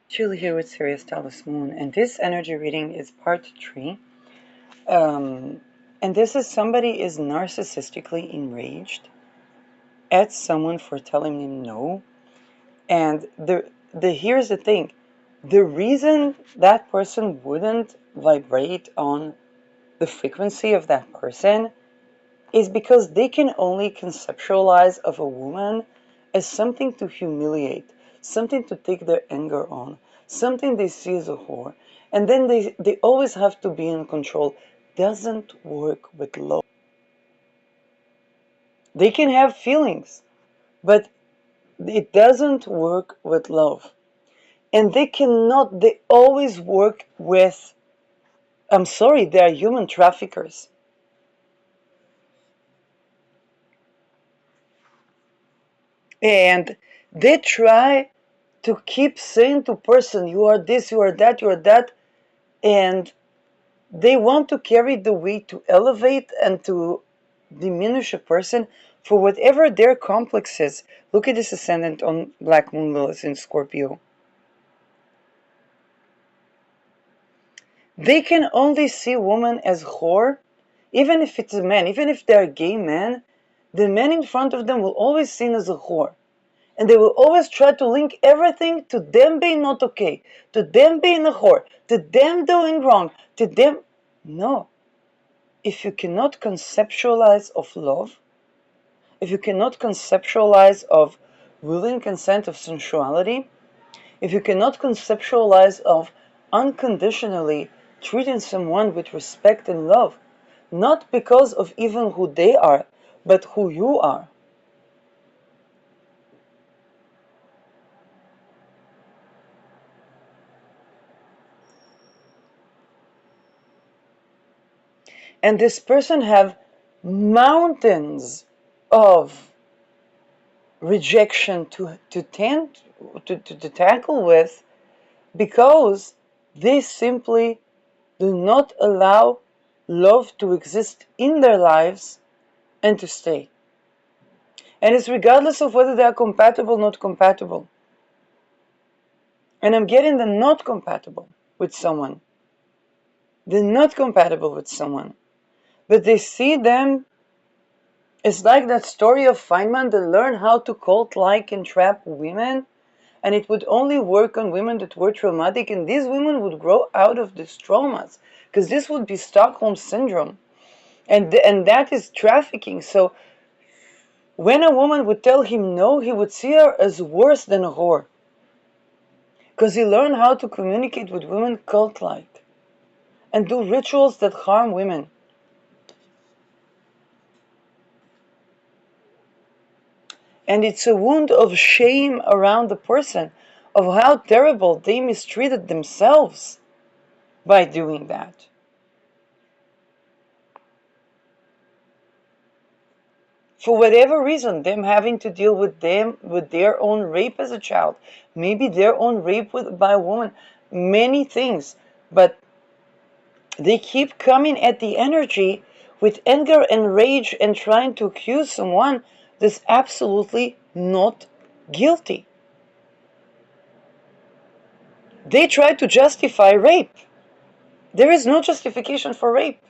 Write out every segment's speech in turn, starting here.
Julie here with Sirius Talis Moon, and this energy reading is part 3. And this is somebody is narcissistically enraged at someone for telling him no. And here's the thing: the reason that person wouldn't vibrate on the frequency of that person is because they can only conceptualize of a woman as something to humiliate, something to take their anger on, something they see as a whore. And then they always have to be in control. Doesn't work with love. They can have feelings, but it doesn't work with love. And they always work with, I'm sorry, they are human traffickers. And they try to keep saying to person, you are this, you are that, you are that, and they want to carry the weight to elevate and to diminish a person for whatever their complex is. Look at this ascendant on Black Moon Lilith in Scorpio. They can only see women as whore, even if it's a man, even if they're a gay man, the man in front of them will always seen as a whore. And they will always try to link everything to them being not okay, to them being a whore, to them doing wrong, to them. No. If you cannot conceptualize of love, if you cannot conceptualize of will and consent of sensuality, if you cannot conceptualize of unconditionally treating someone with respect and love, not because of even who they are, but who you are, and this person have mountains of rejection to tackle with, because they simply do not allow love to exist in their lives and to stay. And it's regardless of whether they are compatible or not compatible. And I'm getting them not compatible with someone. They're not compatible with someone. But they see them. It's like that story of Feynman that learned how to cult-like entrap women, and it would only work on women that were traumatic, and these women would grow out of these traumas, because this would be Stockholm Syndrome, and that is trafficking. So when a woman would tell him no, he would see her as worse than a whore, because he learned how to communicate with women cult-like and do rituals that harm women. And it's a wound of shame around the person of how terrible they mistreated themselves by doing that. For whatever reason, them having to deal with their own rape as a child, maybe their own rape by a woman, many things, but they keep coming at the energy with anger and rage and trying to accuse someone that's absolutely not guilty. They try to justify rape. There is no justification for rape.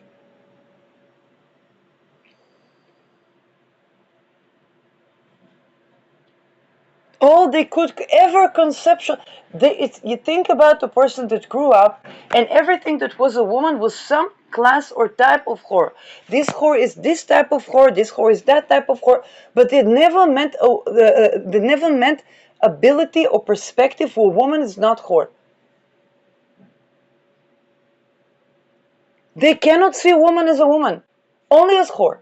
All they could ever conceptual. You think about the person that grew up, and everything that was a woman was some class or type of whore. This whore is this type of whore. This whore is that type of whore. But it never meant they never meant ability or perspective for a woman is not whore. They cannot see a woman as a woman, only as whore.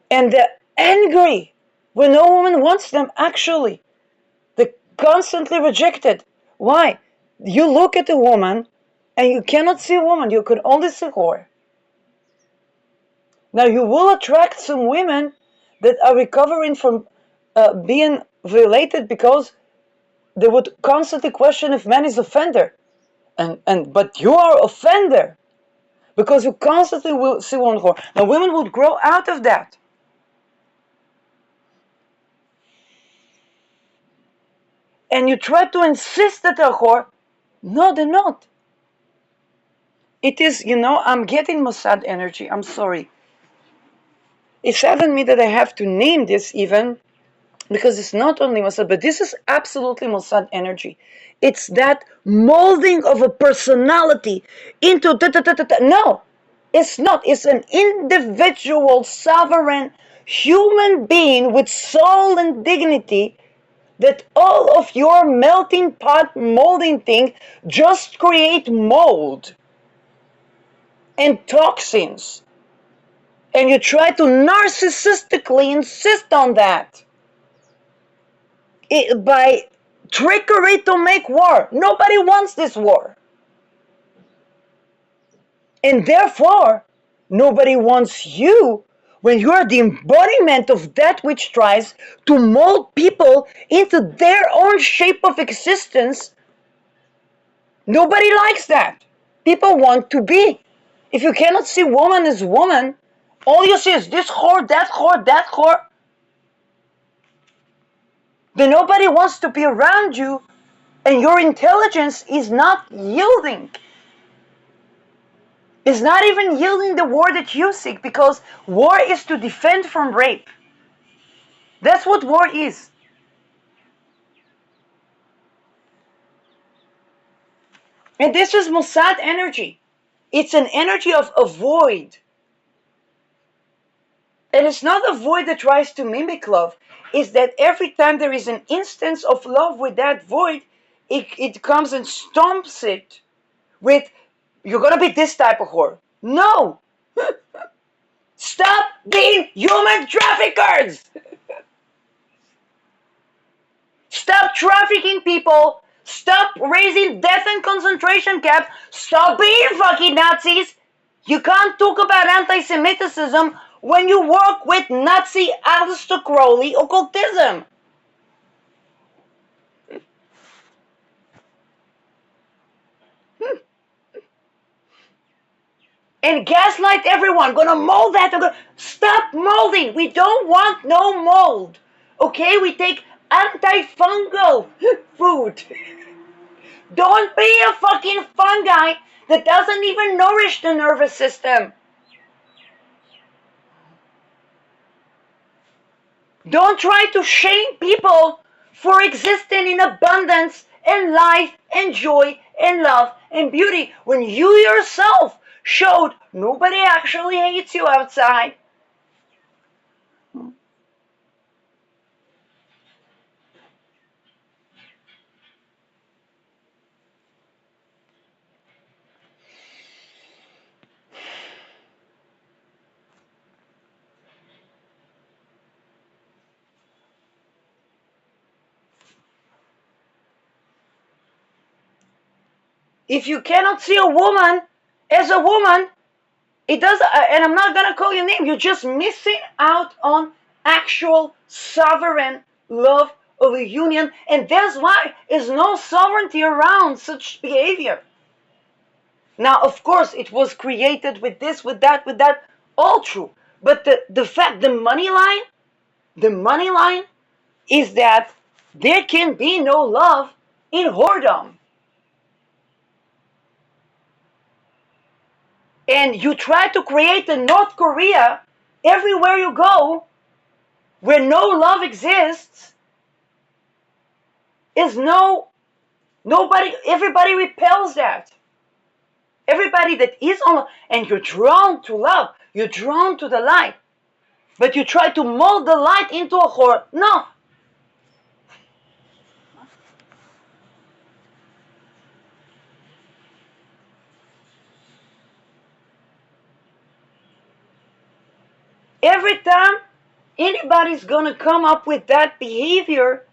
And they're angry when no woman wants them, actually. They're constantly rejected. Why? You look at a woman and you cannot see a woman, you can only see whore. Now you will attract some women that are recovering from being violated, because they would constantly question if man is offender. But you are offender, because you constantly will see one whore. Now women would grow out of that. and you try to insist that they're a whore, no, they're not. It is, I'm getting Mossad energy. I'm sorry. It saddens me that I have to name this even, because it's not only Mossad, but this is absolutely Mossad energy. It's that molding of a personality into No, it's not. It's an individual, sovereign human being with soul and dignity, that all of your melting pot molding thing just create mold and toxins. And you try to narcissistically insist on that by trickery to make war. Nobody wants this war. And therefore, nobody wants you when you are the embodiment of that which tries to mold people into their own shape of existence. Nobody likes that. People want to be. If you cannot see woman as woman, all you see is this whore, that whore, that whore, then nobody wants to be around you, and your intelligence is not yielding. It's not even yielding the war that you seek, because war is to defend from rape. That's what war is. And this is Mossad energy. It's an energy of a void. And it's not a void that tries to mimic love. It's that every time there is an instance of love with that void, it comes and stomps it with, you're gonna be this type of whore. No! Stop being human traffickers! Stop trafficking people! Stop raising death and concentration camps! Stop being fucking Nazis! You can't talk about anti-Semitism when you work with Nazi Aleister Crowley occultism. And gaslight everyone, gonna mold that. Stop molding. We don't want no mold. Okay, we take antifungal food. Don't be a fucking fungi that doesn't even nourish the nervous system. Don't try to shame people for existing in abundance and life and joy and love and beauty when you yourself showed nobody actually hates you outside. If you cannot see a woman as a woman, it does, and I'm not gonna call your name, you're just missing out on actual sovereign love of a union, and that's why there's no sovereignty around such behavior. Now, of course, it was created with this, with that, all true. But the fact, the money line is that there can be no love in whoredom. And you try to create a North Korea everywhere you go, where no love exists, is nobody, everybody repels that. Everybody that is on, and you're drawn to love, you're drawn to the light, but you try to mold the light into a whore. No. Every time anybody's gonna come up with that behavior,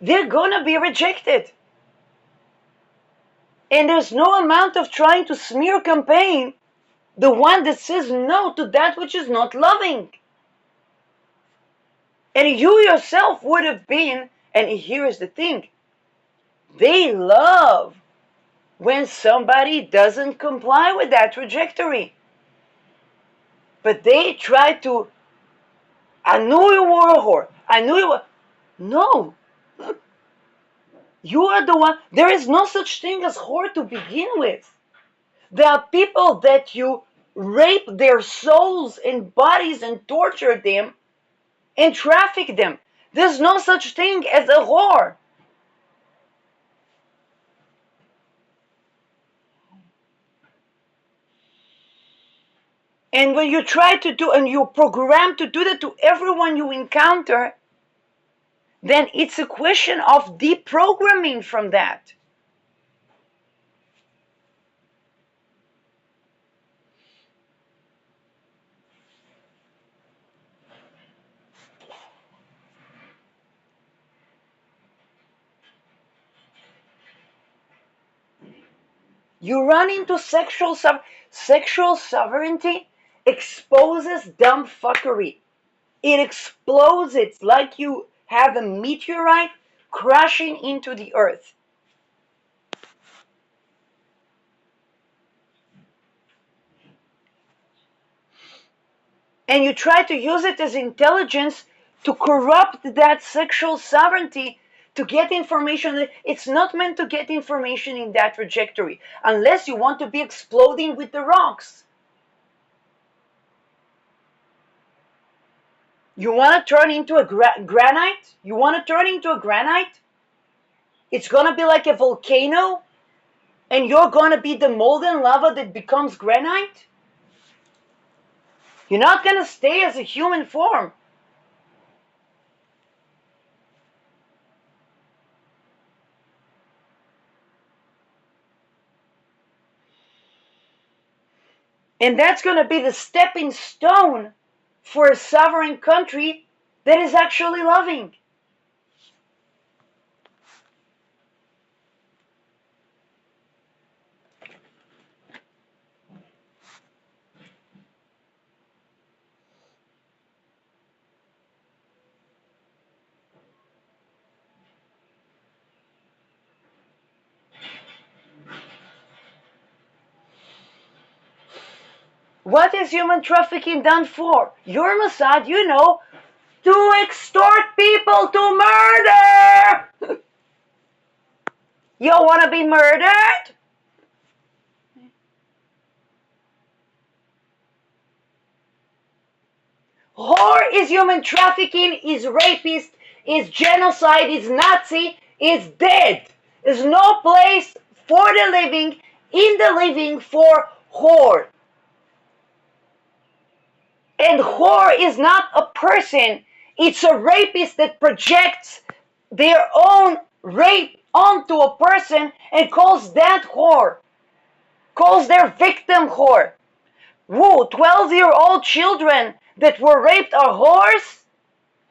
they're gonna be rejected. And there's no amount of trying to smear campaign the one that says no to that which is not loving. And you yourself would have been, and here is the thing, they love when somebody doesn't comply with that trajectory. But they try to, I knew you were a whore. I knew you were. No. You are the one. There is no such thing as whore to begin with. There are people that you rape their souls and bodies and torture them and traffic them. There's no such thing as a whore. And when you try to do, and you're programmed to do that to everyone you encounter, then it's a question of deprogramming from that. You run into sexual sovereignty exposes dumb fuckery. It explodes. It's like you have a meteorite crashing into the earth. And you try to use it as intelligence to corrupt that sexual sovereignty to get information. It's not meant to get information in that trajectory unless you want to be exploding with the rocks. You want to turn into a granite? You want to turn into a granite? It's going to be like a volcano and you're going to be the molten lava that becomes granite? You're not going to stay as a human form. And that's going to be the stepping stone for a sovereign country that is actually loving. What is human trafficking done for? You're Mossad, you know, to extort people to murder! You want to be murdered? Whore is human trafficking, is rapist, is genocide, is Nazi, is dead. There's no place for the living, in the living, for whore. And whore is not a person. It's a rapist that projects their own rape onto a person and calls that whore. Calls their victim whore. Whoa, 12-year-old children that were raped are whores?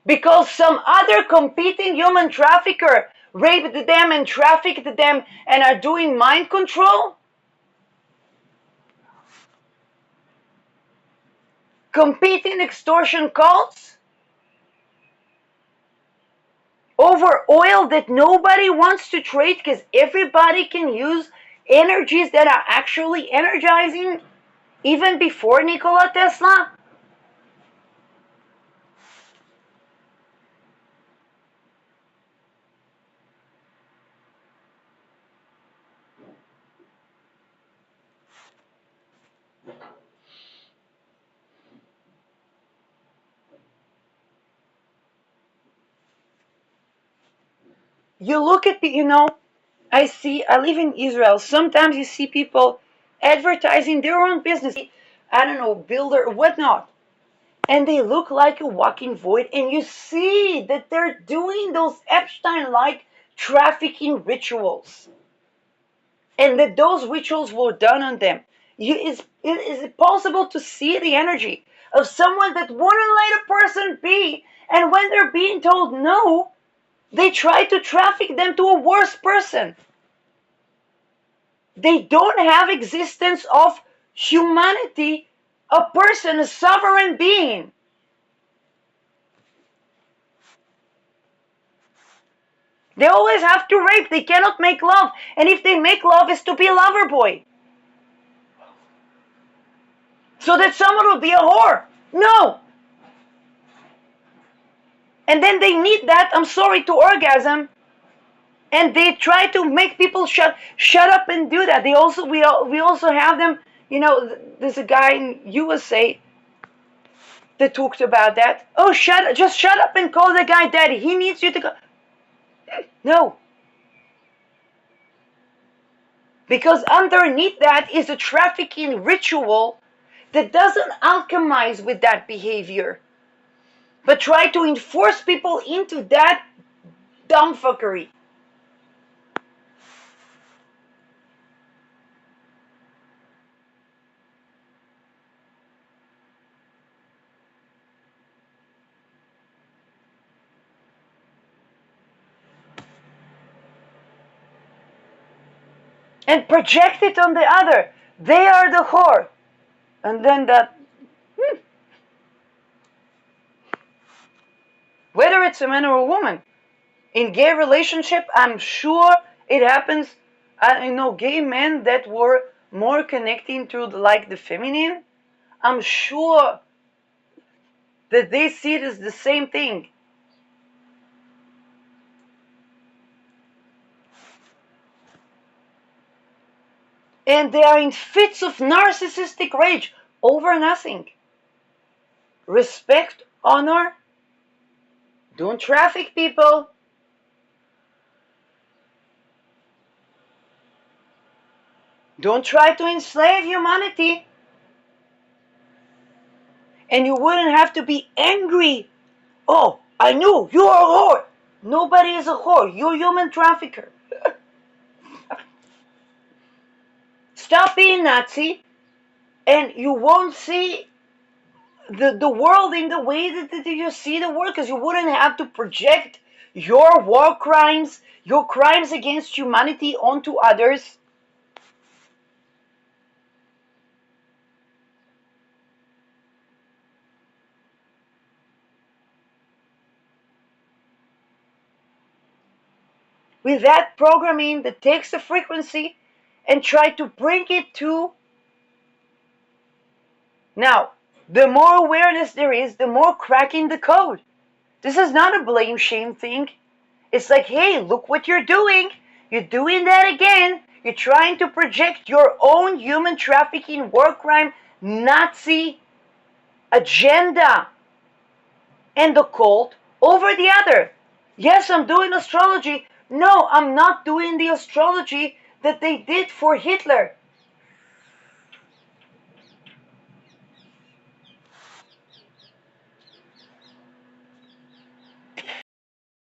Because some other competing human trafficker raped them and trafficked them and are doing mind control? Competing extortion cults? Over oil that nobody wants to trade because everybody can use energies that are actually energizing even before Nikola Tesla? You look at I live in Israel. Sometimes you see people advertising their own business. I don't know, builder, whatnot. And they look like a walking void. And you see that they're doing those Epstein-like trafficking rituals. And that those rituals were done on them. Is it possible to see the energy of someone that wouldn't let a person be, and when they're being told no, they try to traffic them to a worse person. They don't have existence of humanity, a person, a sovereign being. They always have to rape. They cannot make love. And if they make love, it's to be a lover boy. So that someone will be a whore. No. And then they need that, I'm sorry, to orgasm. And they try to make people shut up and do that. We also have them. There's a guy in USA that talked about that. Oh, just shut up and call the guy daddy. He needs you to go. No, because underneath that is a trafficking ritual that doesn't alchemize with that behavior, but try to enforce people into that dumbfuckery. And project it on the other. They are the whore. And then that, whether it's a man or a woman, in gay relationship, I'm sure it happens. I know gay men that were more connecting to the feminine. I'm sure that they see it as the same thing. And they are in fits of narcissistic rage over nothing. Respect, honor, don't traffic people. Don't try to enslave humanity. And you wouldn't have to be angry. Oh, I knew you are a whore. Nobody is a whore. You're a human trafficker. Stop being Nazi, and you won't see the world in the way that you see the world, because you wouldn't have to project your war crimes, your crimes against humanity onto others. With that programming that takes the frequency and try to bring it to. Now, the more awareness there is, the more cracking the code. This is not a blame shame thing. It's like, hey, look what you're doing. You're doing that again. You're trying to project your own human trafficking, war crime, Nazi agenda and the cult over the other. Yes, I'm doing astrology. No, I'm not doing the astrology that they did for Hitler.